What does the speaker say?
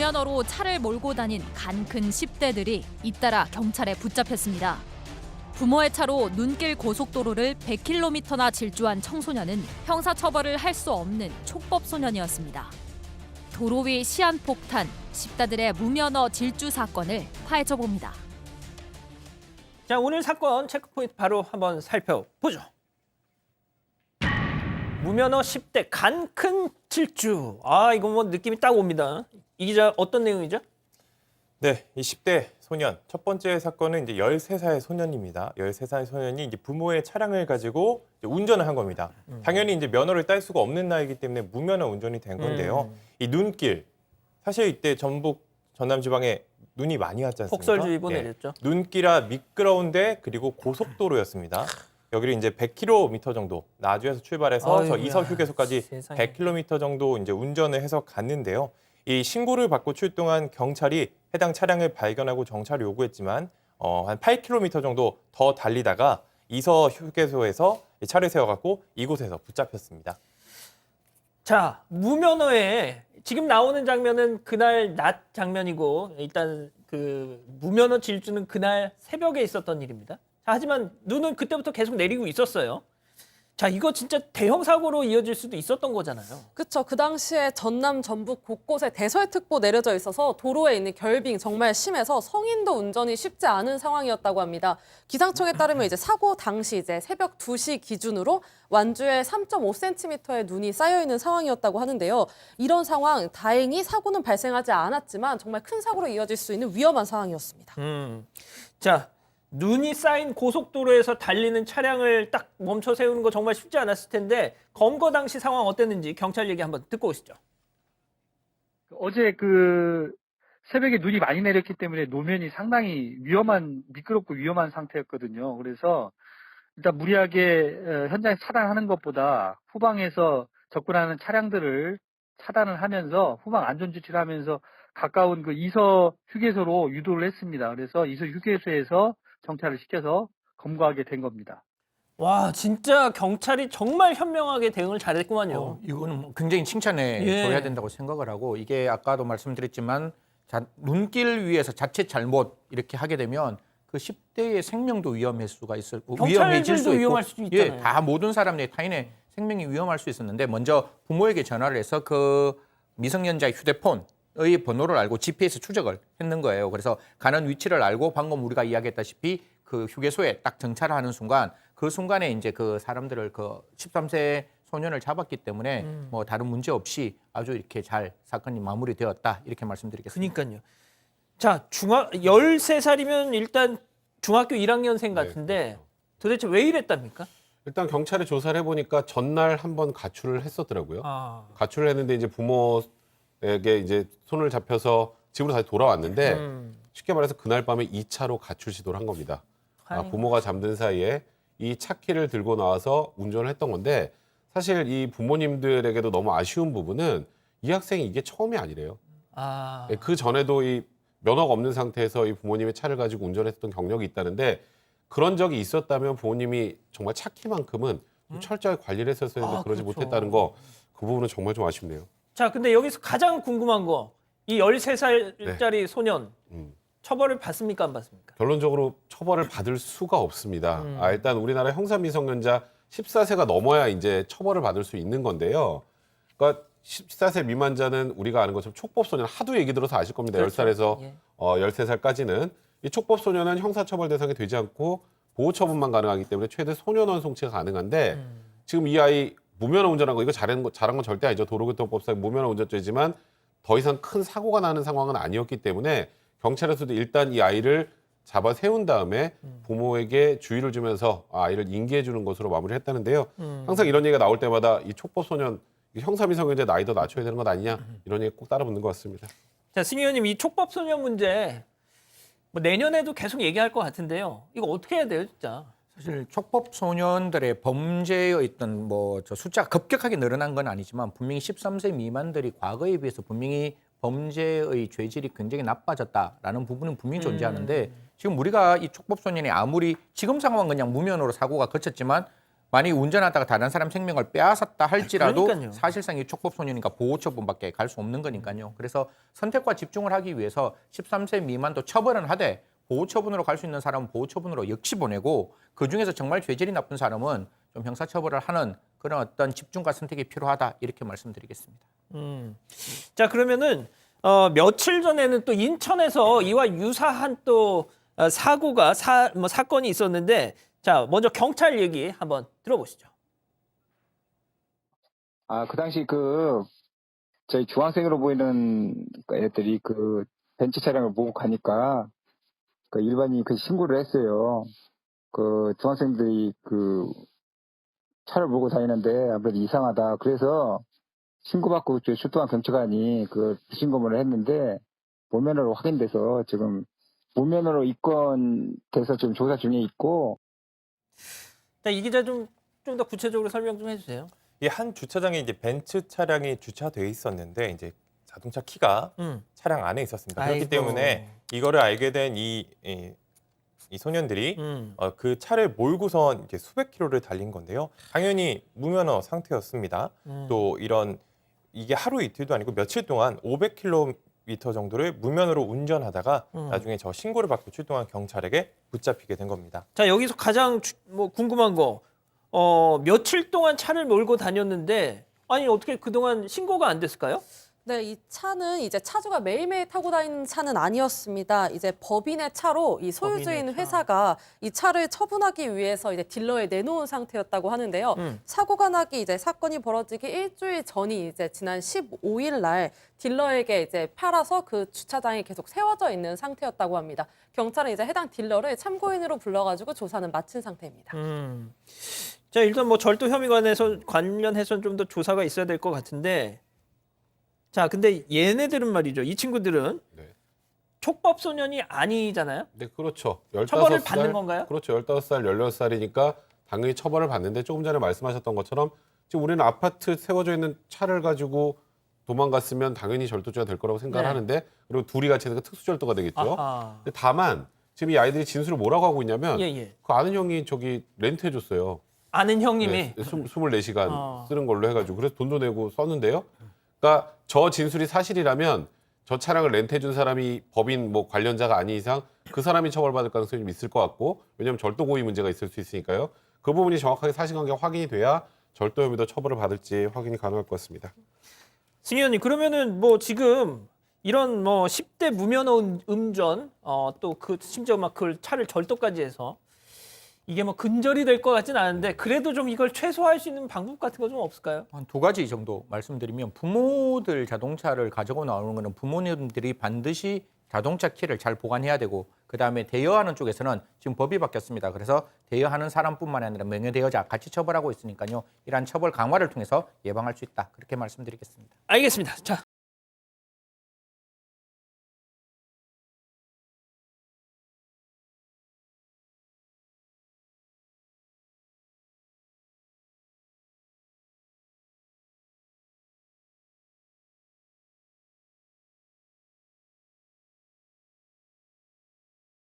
무면허로 차를 몰고 다닌 간큰 10대들이 잇따라 경찰에 붙잡혔습니다. 부모의 차로 눈길 고속도로를 100km나 질주한 청소년은 형사처벌을 할 수 없는 촉법소년이었습니다. 도로 위 시한폭탄, 10대들의 무면허 질주 사건을 파헤쳐봅니다. 자, 오늘 사건 체크포인트 바로 한번 살펴보죠. 무면허 10대 간큰 질주. 이거 뭐 느낌이 딱 옵니다. 이 기자 어떤 내용이죠? 네, 이 10대 소년. 첫 번째 사건은 이제 13살 소년입니다. 13살 소년이 이제 부모의 차량을 가지고 이제 운전을 한 겁니다. 당연히 이제 면허를 딸 수가 없는 나이기 때문에 무면허 운전이 된 건데요. 이 눈길, 사실 이때 전북 전남 지방에 눈이 많이 왔지 않습니까? 폭설주의보 내렸죠. 눈길아 미끄러운데 그리고 고속도로였습니다. 여기를 이제 100km 정도 나주에서 출발해서 저 이서 휴게소까지 세상에. 100km 정도 이제 운전을 해서 갔는데요. 이 신고를 받고 출동한 경찰이 해당 차량을 발견하고 정차를 요구했지만 한 8km 정도 더 달리다가 이서 휴게소에서 차를 세워갖고 이곳에서 붙잡혔습니다. 자, 무면허에 지금 나오는 장면은 그날 낮 장면이고 일단 그 무면허 질주는 그날 새벽에 있었던 일입니다. 자, 하지만 눈은 그때부터 계속 내리고 있었어요. 자, 이거 진짜 대형 사고로 이어질 수도 있었던 거잖아요. 그렇죠. 그 당시에 전남, 전북 곳곳에 대설특보 내려져 있어서 도로에 있는 결빙 정말 심해서 성인도 운전이 쉽지 않은 상황이었다고 합니다. 기상청에 따르면 이제 사고 당시 이제 새벽 2시 기준으로 완주에 3.5cm의 눈이 쌓여 있는 상황이었다고 하는데요. 이런 상황 다행히 사고는 발생하지 않았지만 정말 큰 사고로 이어질 수 있는 위험한 상황이었습니다. 자, 눈이 쌓인 고속도로에서 달리는 차량을 딱 멈춰 세우는 거 정말 쉽지 않았을 텐데 검거 당시 상황 어땠는지 경찰 얘기 한번 듣고 오시죠. 어제 새벽에 눈이 많이 내렸기 때문에 노면이 상당히 미끄럽고 위험한 상태였거든요. 그래서 일단 무리하게 현장에 차단하는 것보다 후방에서 접근하는 차량들을 차단을 하면서 후방 안전조치를 하면서 가까운 그 이서 휴게소로 유도를 했습니다. 그래서 이서 휴게소에서 정차를 시켜서 검거하게 된 겁니다. 와, 진짜 경찰이 정말 현명하게 대응을 잘했구만요. 이거는 굉장히 칭찬해 줘야 된다고 생각을 하고, 이게 아까도 말씀드렸지만 눈길 위에서 자칫 잘못 이렇게 하게 되면 그 10대의 생명도 위험할 수가 있을, 위험해질 수 있고, 위험할 수도 있잖아요. 다 모든 사람의 타인의 생명이 위험할 수 있었는데 먼저 부모에게 전화를 해서 그 미성년자의 휴대폰의 번호를 알고 GPS 추적을 했는 거예요. 그래서 가는 위치를 알고 방금 우리가 이야기했다시피 그 휴게소에 딱 정차를 하는 순간, 그 순간에 이제 그 사람들을 그 13세 소년을 잡았기 때문에 뭐 다른 문제 없이 아주 이렇게 잘 사건이 마무리되었다, 이렇게 말씀드리겠습니다. 그러니까요. 자, 13살이면 일단 중학교 1학년생 같은데 도대체 왜 이랬답니까? 일단 경찰에 조사를 해보니까 전날 한번 가출을 했었더라고요. 가출을 했는데 이제 부모에게 이제 손을 잡혀서 집으로 다시 돌아왔는데 쉽게 말해서 그날 밤에 2차로 가출 시도를 한 겁니다. 부모가 잠든 사이에 이 차키를 들고 나와서 운전을 했던 건데, 사실 이 부모님들에게도 너무 아쉬운 부분은 이 학생이 이게 처음이 아니래요. 그 전에도 이 면허가 없는 상태에서 이 부모님의 차를 가지고 운전했던 경력이 있다는데, 그런 적이 있었다면 부모님이 정말 차키만큼은 좀 철저하게 관리를 했었어야 했는데 그러지 그렇죠. 못했다는 거, 그 부분은 정말 좀 아쉽네요. 자, 근데 여기서 가장 궁금한 거, 이 13살짜리 소년 처벌을 받습니까, 안 받습니까? 결론적으로 처벌을 받을 수가 없습니다. 일단 우리나라 형사 미성년자 14세가 넘어야 이제 처벌을 받을 수 있는 건데요. 그러니까 14세 미만자는 우리가 아는 것처럼 촉법소년, 하도 얘기 들어서 아실 겁니다. 그렇죠. 10살에서 예. 13살까지는 이 촉법소년은 형사처벌 대상이 되지 않고 보호처분만 가능하기 때문에 최대 소년원 송치가 가능한데, 지금 이 아이 무면허 운전한 거, 이거 잘한 건 절대 아니죠. 도로교통법상 무면허 운전죄지만 더 이상 큰 사고가 나는 상황은 아니었기 때문에 경찰에서도 일단 이 아이를 잡아 세운 다음에 부모에게 주의를 주면서 아이를 인계해 주는 것으로 마무리했다는데요. 항상 이런 얘기가 나올 때마다 이 촉법소년, 형사미성년자 나이 더 낮춰야 되는 것 아니냐, 이런 얘기 꼭 따라붙는 것 같습니다. 자, 심 의원님, 이 촉법소년 문제 뭐 내년에도 계속 얘기할 것 같은데요. 이거 어떻게 해야 돼요, 진짜? 사실 촉법 소년들의 범죄의 어떤 저 숫자가 급격하게 늘어난 건 아니지만 분명히 13세 미만들이 과거에 비해서 분명히 범죄의 죄질이 굉장히 나빠졌다라는 부분은 분명히 존재하는데, 지금 우리가 이 촉법 소년이 아무리 지금 상황은 그냥 무면허로 사고가 그쳤지만 만약 운전하다가 다른 사람 생명을 빼앗았다 할지라도 그러니까요. 사실상 이 촉법소년이니까 보호처분밖에 갈 수 없는 거니까요. 그래서 선택과 집중을 하기 위해서 13세 미만도 처벌은 하되 보호처분으로 갈 수 있는 사람은 보호처분으로 역시 보내고 그중에서 정말 죄질이 나쁜 사람은 좀 형사처벌을 하는 그런 어떤 집중과 선택이 필요하다 이렇게 말씀드리겠습니다. 자, 그러면은 며칠 전에는 또 인천에서 이와 유사한 또 사고가 사건이 있었는데, 자, 먼저 경찰 얘기 한번 들어보시죠. 그 당시 저희 중학생으로 보이는 애들이 벤츠 차량을 보고 가니까 일반인이 신고를 했어요. 중학생들이 차를 몰고 다니는데 아무래도 이상하다. 그래서 신고받고 출동한 경찰관이 부신검을 했는데 무면허로 확인돼서 지금 무면허로 입건돼서 지금 조사 중에 있고. 자, 이 기자 좀 더 구체적으로 설명 좀 해주세요. 이 한 주차장에 이제 벤츠 차량이 주차되어 있었는데 이제 자동차 키가 차량 안에 있었습니다. 그렇기 아이고. 때문에 이거를 알게 된 이 소년들이 그 차를 몰고선 이렇게 수백 킬로를 달린 건데요. 당연히 무면허 상태였습니다. 또 이게 하루 이틀도 아니고 며칠 동안 500km 정도를 무면허로 운전하다가 나중에 저 신고를 받고 출동한 경찰에게 붙잡히게 된 겁니다. 자, 여기서 가장 궁금한 거, 며칠 동안 차를 몰고 다녔는데, 아니, 어떻게 그동안 신고가 안 됐을까요? 네, 이 차는 이제 차주가 매일매일 타고 다니는 차는 아니었습니다. 이제 법인의 차로 이 소유주인 법인의 차. 회사가 이 차를 처분하기 위해서 이제 딜러에 내놓은 상태였다고 하는데요. 사고가 나기 이제 사건이 벌어지기 일주일 전이 이제 지난 15일 날 딜러에게 이제 팔아서 그 주차장에 계속 세워져 있는 상태였다고 합니다. 경찰은 이제 해당 딜러를 참고인으로 불러가지고 조사는 마친 상태입니다. 자, 일단 절도 혐의 관련해서 좀 더 조사가 있어야 될 것 같은데, 자, 근데 얘네들은 말이죠. 이 친구들은 네. 촉법 소년이 아니잖아요. 네, 그렇죠. 처벌을 15살, 받는 건가요? 그렇죠. 15살, 16살이니까 당연히 처벌을 받는데 조금 전에 말씀하셨던 것처럼 지금 우리는 아파트 세워져 있는 차를 가지고 도망갔으면 당연히 절도죄가 될 거라고 생각을 네. 하는데, 그리고 둘이 같이 되니까 특수절도가 되겠죠. 아하. 근데 다만 지금 이 아이들이 진술을 뭐라고 하고 있냐면 예. 그 아는 형이 렌트해줬어요. 아는 형님이 24시간 쓰는 걸로 해가지고 그래서 돈도 내고 썼는데요. 그러니까 저 진술이 사실이라면 저 차량을 렌트해준 사람이 법인 관련자가 아닌 이상 그 사람이 처벌받을 가능성이 좀 있을 것 같고, 왜냐하면 절도 고의 문제가 있을 수 있으니까요. 그 부분이 정확하게 사실관계가 확인이 돼야 절도 혐의도 처벌을 받을지 확인이 가능할 것 같습니다. 승희 의원님, 그러면은 지금 이런 10대 무면허 운전, 또 심지어 그 차를 절도까지 해서 이게 근절이 될 것 같진 않은데, 그래도 좀 이걸 최소화할 수 있는 방법 같은 거 좀 없을까요? 한 두 가지 정도 말씀드리면, 부모들 자동차를 가지고 나오는 거는 부모님들이 반드시 자동차 키를 잘 보관해야 되고, 그다음에 대여하는 쪽에서는 지금 법이 바뀌었습니다. 그래서 대여하는 사람뿐만 아니라 명예대여자 같이 처벌하고 있으니까요. 이러한 처벌 강화를 통해서 예방할 수 있다. 그렇게 말씀드리겠습니다. 알겠습니다. 자,